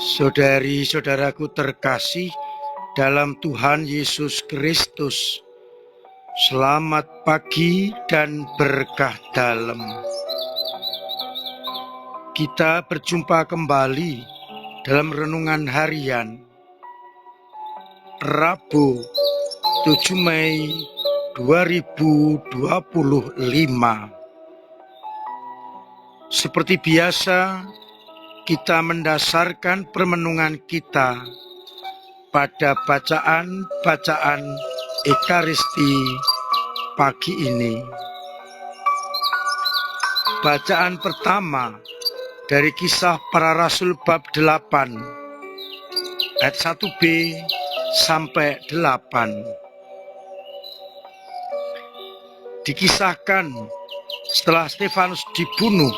Saudari-saudaraku terkasih dalam Tuhan Yesus Kristus, selamat pagi dan berkah dalam. Kita berjumpa kembali dalam renungan harian Rabu 7 Mei 2025. Seperti biasa, kita mendasarkan permenungan kita pada bacaan Ekaristi pagi ini. Bacaan pertama dari Kisah Para Rasul bab 8 ayat 1b sampai 8. Dikisahkan setelah Stefanus dibunuh,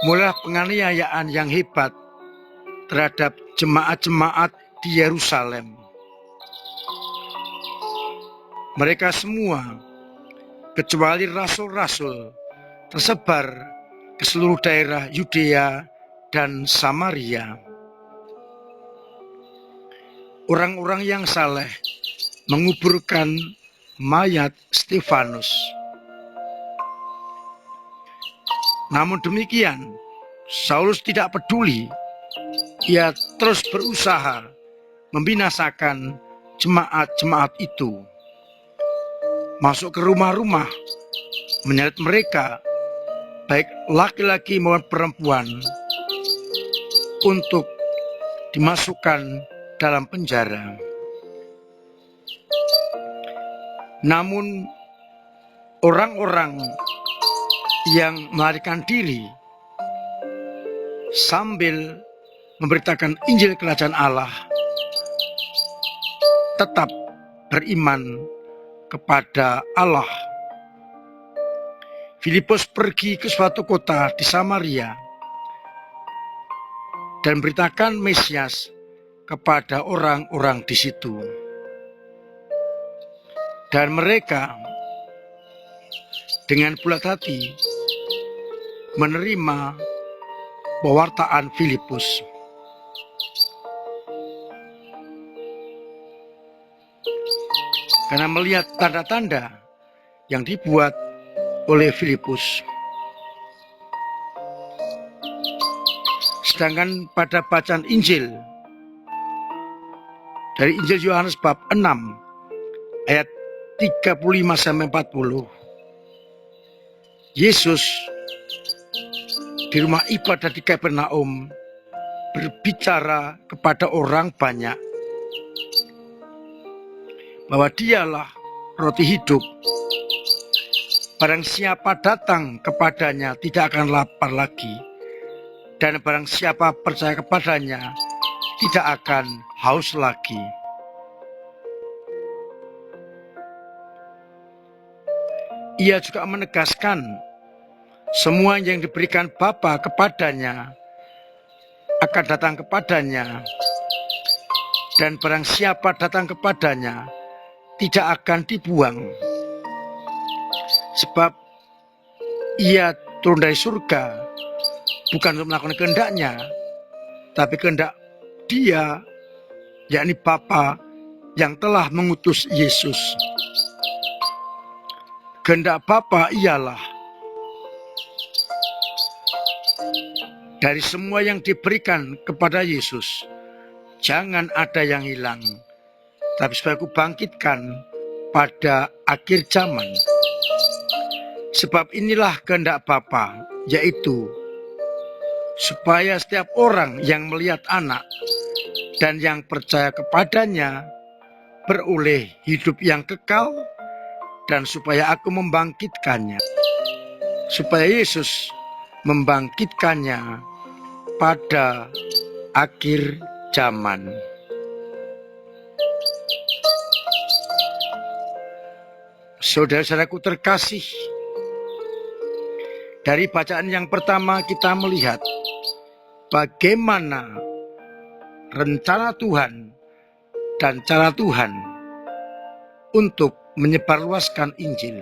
mulai penganiayaan yang hebat terhadap jemaat-jemaat di Yerusalem. Mereka semua, kecuali rasul-rasul, tersebar ke seluruh daerah Yudea dan Samaria. Orang-orang yang saleh menguburkan mayat Stefanus. Namun demikian, Saulus tidak peduli. Ia terus berusaha membinasakan jemaat-jemaat itu. Masuk ke rumah-rumah, menyeret mereka, baik laki-laki maupun perempuan, untuk dimasukkan dalam penjara. Namun orang-orang yang melarikan diri sambil memberitakan Injil Kerajaan Allah tetap beriman kepada Allah. Filipus pergi ke suatu kota di Samaria dan beritakan Mesias kepada orang-orang di situ. Dan mereka dengan bulat hati menerima pewartaan Filipus. Karena melihat tanda-tanda yang dibuat oleh Filipus. Sedangkan pada bacaan Injil dari Injil Yohanes bab 6 ayat 35-40, Yesus di rumah ibadah di Kapernaum berbicara kepada orang banyak bahwa dialah roti hidup. Barang siapa datang kepadanya tidak akan lapar lagi, dan barang siapa percaya kepadanya tidak akan haus lagi. Ia juga menegaskan semua yang diberikan Bapa kepadanya akan datang kepadanya, dan barang siapa datang kepadanya tidak akan dibuang. Sebab ia turun dari surga bukan untuk melakukan kehendaknya, tapi kehendak Dia, yakni Bapa yang telah mengutus Yesus. Kehendak Bapa ialah dari semua yang diberikan kepada Yesus, jangan ada yang hilang, tapi supaya aku bangkitkan pada akhir zaman. Sebab inilah kehendak Bapa, yaitu supaya setiap orang yang melihat Anak dan yang percaya kepadanya beroleh hidup yang kekal, dan supaya aku membangkitkannya, supaya Yesus membangkitkannya pada akhir zaman. Saudara-saudaraku terkasih, dari bacaan yang pertama kita melihat bagaimana rencana Tuhan dan cara Tuhan untuk menyebarluaskan Injil.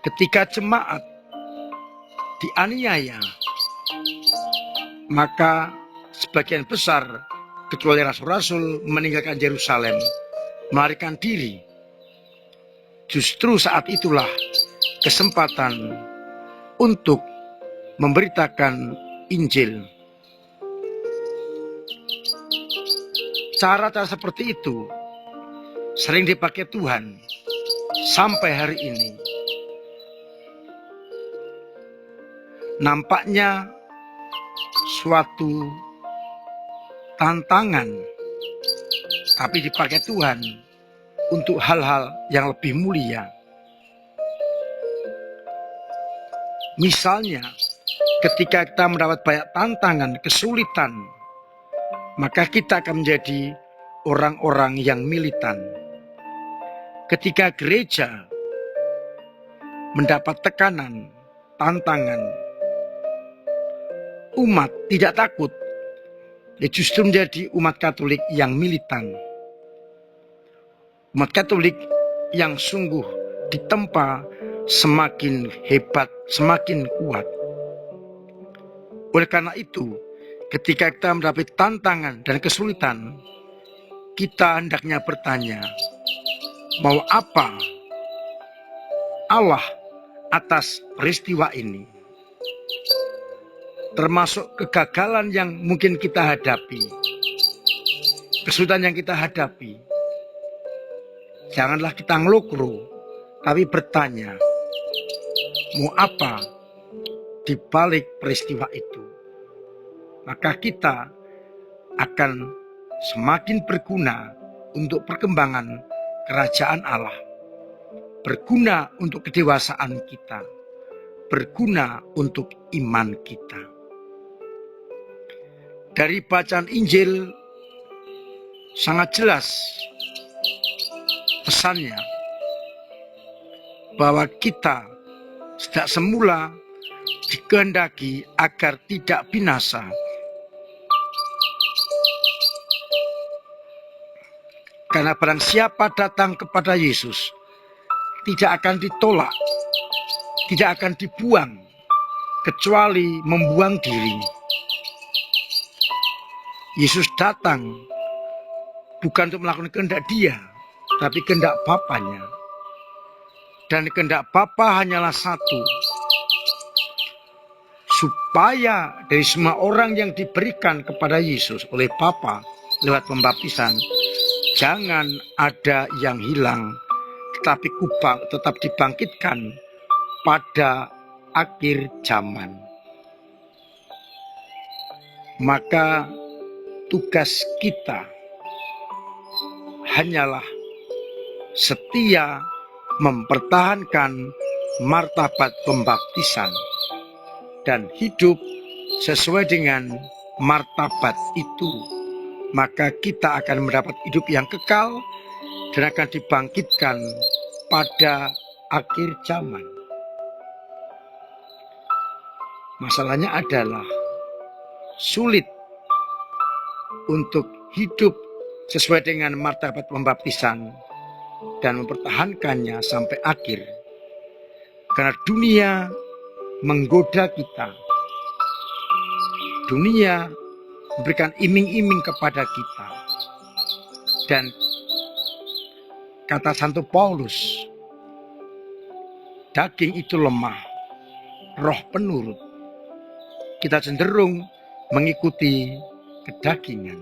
Ketika jemaat dianiaya, maka sebagian besar kecuali rasul-rasul meninggalkan Yerusalem, melarikan diri. Justru saat itulah kesempatan untuk memberitakan Injil. Cara-cara seperti itu sering dipakai Tuhan sampai hari ini. Nampaknya suatu tantangan, tapi dipakai Tuhan untuk hal-hal yang lebih mulia. Misalnya, ketika kita mendapat banyak tantangan, kesulitan, maka kita akan menjadi orang-orang yang militan. Ketika gereja mendapat tekanan, tantangan, umat tidak takut, justru menjadi umat Katolik yang militan. Umat Katolik yang sungguh ditempa semakin hebat, semakin kuat. Oleh karena itu, ketika kita mendapat tantangan dan kesulitan, kita hendaknya bertanya, mau apa Allah atas peristiwa ini? Termasuk kegagalan yang mungkin kita hadapi, kesulitan yang kita hadapi. Janganlah kita ngelukru, tapi bertanya, mau apa di balik peristiwa itu? Maka kita akan semakin berguna untuk perkembangan kerajaan Allah, berguna untuk kedewasaan kita, berguna untuk iman kita. Dari bacaan Injil sangat jelas pesannya bahwa kita sejak semula dikehendaki agar tidak binasa. Karena barang siapa datang kepada Yesus tidak akan ditolak, tidak akan dibuang, kecuali membuang diri. Yesus datang bukan untuk melakukan kehendak Dia, tapi kehendak Bapanya. Dan kehendak Bapa hanyalah satu, supaya dari semua orang yang diberikan kepada Yesus oleh Bapa lewat pembaptisan, jangan ada yang hilang, tetapi tetap dibangkitkan pada akhir zaman. Maka tugas kita hanyalah setia mempertahankan martabat pembaptisan dan hidup sesuai dengan martabat itu. Maka kita akan mendapat hidup yang kekal dan akan dibangkitkan pada akhir zaman. Masalahnya adalah sulit untuk hidup sesuai dengan martabat pembaptisan dan mempertahankannya sampai akhir. Karena dunia menggoda kita. Dunia memberikan iming-iming kepada kita. Dan kata Santo Paulus, daging itu lemah, roh penurut. Kita cenderung mengikuti kedagingan.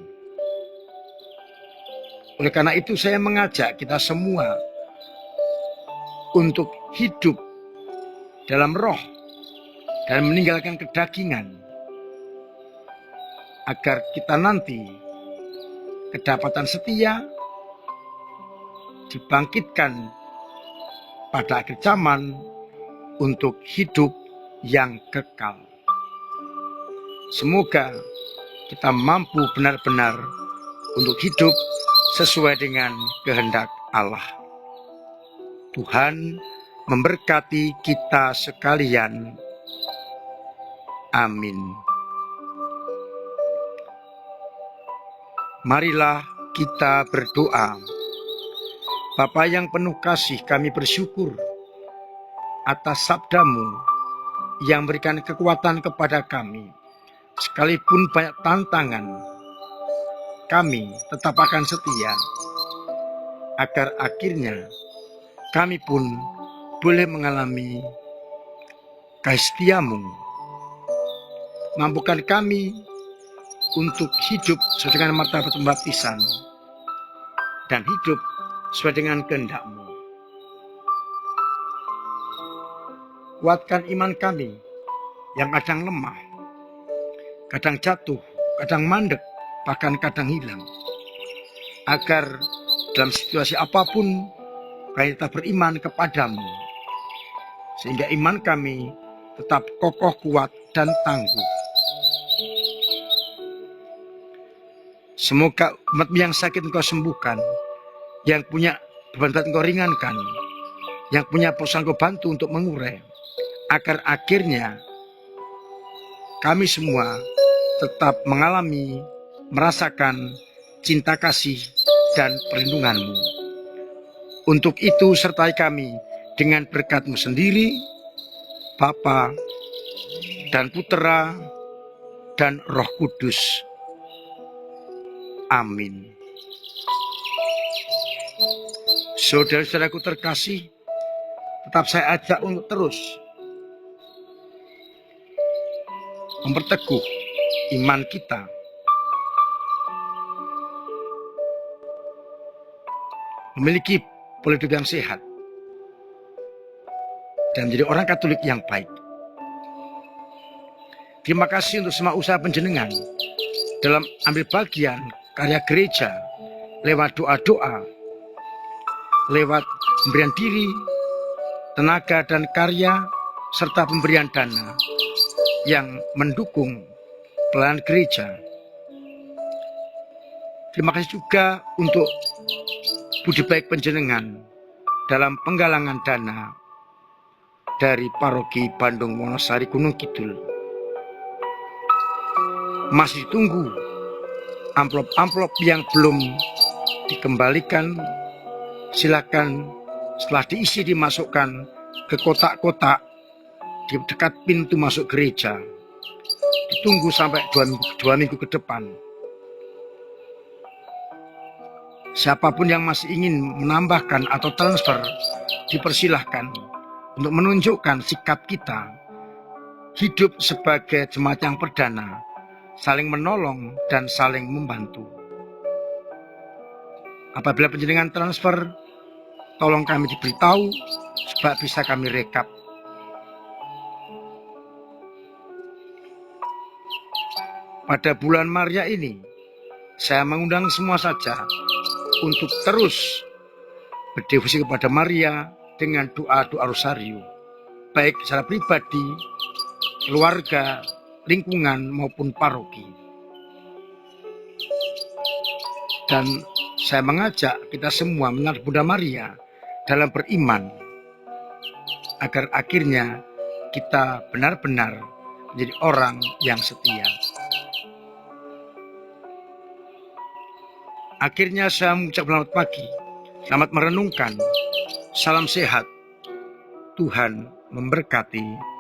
Oleh karena itu saya mengajak kita semua untuk hidup dalam roh dan meninggalkan kedagingan, agar kita nanti kedapatan setia, dibangkitkan pada akhir zaman untuk hidup yang kekal. Semoga kita mampu benar-benar untuk hidup sesuai dengan kehendak Allah. Tuhan memberkati kita sekalian. Amin. Marilah kita berdoa. Bapa yang penuh kasih, kami bersyukur atas sabdamu yang memberikan kekuatan kepada kami. Sekalipun banyak tantangan, kami tetap akan setia, agar akhirnya kami pun boleh mengalami kasih setiamu. Mampukan kami untuk hidup sesuai dengan martabat pembaptisan dan hidup sesuai dengan kehendak-Mu. Kuatkan iman kami yang kadang lemah, kadang jatuh, kadang mandek, bahkan kadang hilang. Agar dalam situasi apapun kami tetap beriman kepadamu, sehingga iman kami tetap kokoh, kuat, dan tangguh. Semoga umat yang sakit Engkau sembuhkan, yang punya beban berat Engkau ringankan, yang punya perusahaan Engkau bantu untuk mengurai, agar akhirnya kami semua tetap mengalami, merasakan cinta kasih dan perlindungan-Mu. Untuk itu sertai kami dengan berkat-Mu sendiri, Bapa dan Putera dan Roh Kudus. Amin. Saudara-saudaraku terkasih, tetap saya ajak untuk terus memperteguh iman kita, memiliki pola hidup yang sehat, dan menjadi orang Katolik yang baik. Terima kasih untuk semua usaha panjenengan dalam ambil bagian karya gereja lewat doa-doa, lewat pemberian diri, tenaga dan karya, serta pemberian dana yang mendukung pelayanan gereja. Terima kasih juga untuk budi baik panjenengan dalam penggalangan dana dari Paroki Bandung Wonosari Gunung Kidul. Masih tunggu amplop-amplop yang belum dikembalikan. Silakan setelah diisi dimasukkan ke kotak-kotak di dekat pintu masuk gereja. Ditunggu sampai 2 minggu ke depan. Siapapun yang masih ingin menambahkan atau transfer, dipersilahkan untuk menunjukkan sikap kita hidup sebagai jemaat yang perdana, saling menolong dan saling membantu. Apabila panjenengan transfer, tolong kami diberitahu supaya bisa kami rekap. Pada bulan Maria ini, saya mengundang semua saja untuk terus berdevosi kepada Maria dengan doa-doa rosario, baik secara pribadi, keluarga, lingkungan maupun paroki. Dan saya mengajak kita semua mengenal Bunda Maria dalam beriman, agar akhirnya kita benar-benar menjadi orang yang setia. Akhirnya saya mengucap selamat pagi, selamat merenungkan, salam sehat, Tuhan memberkati.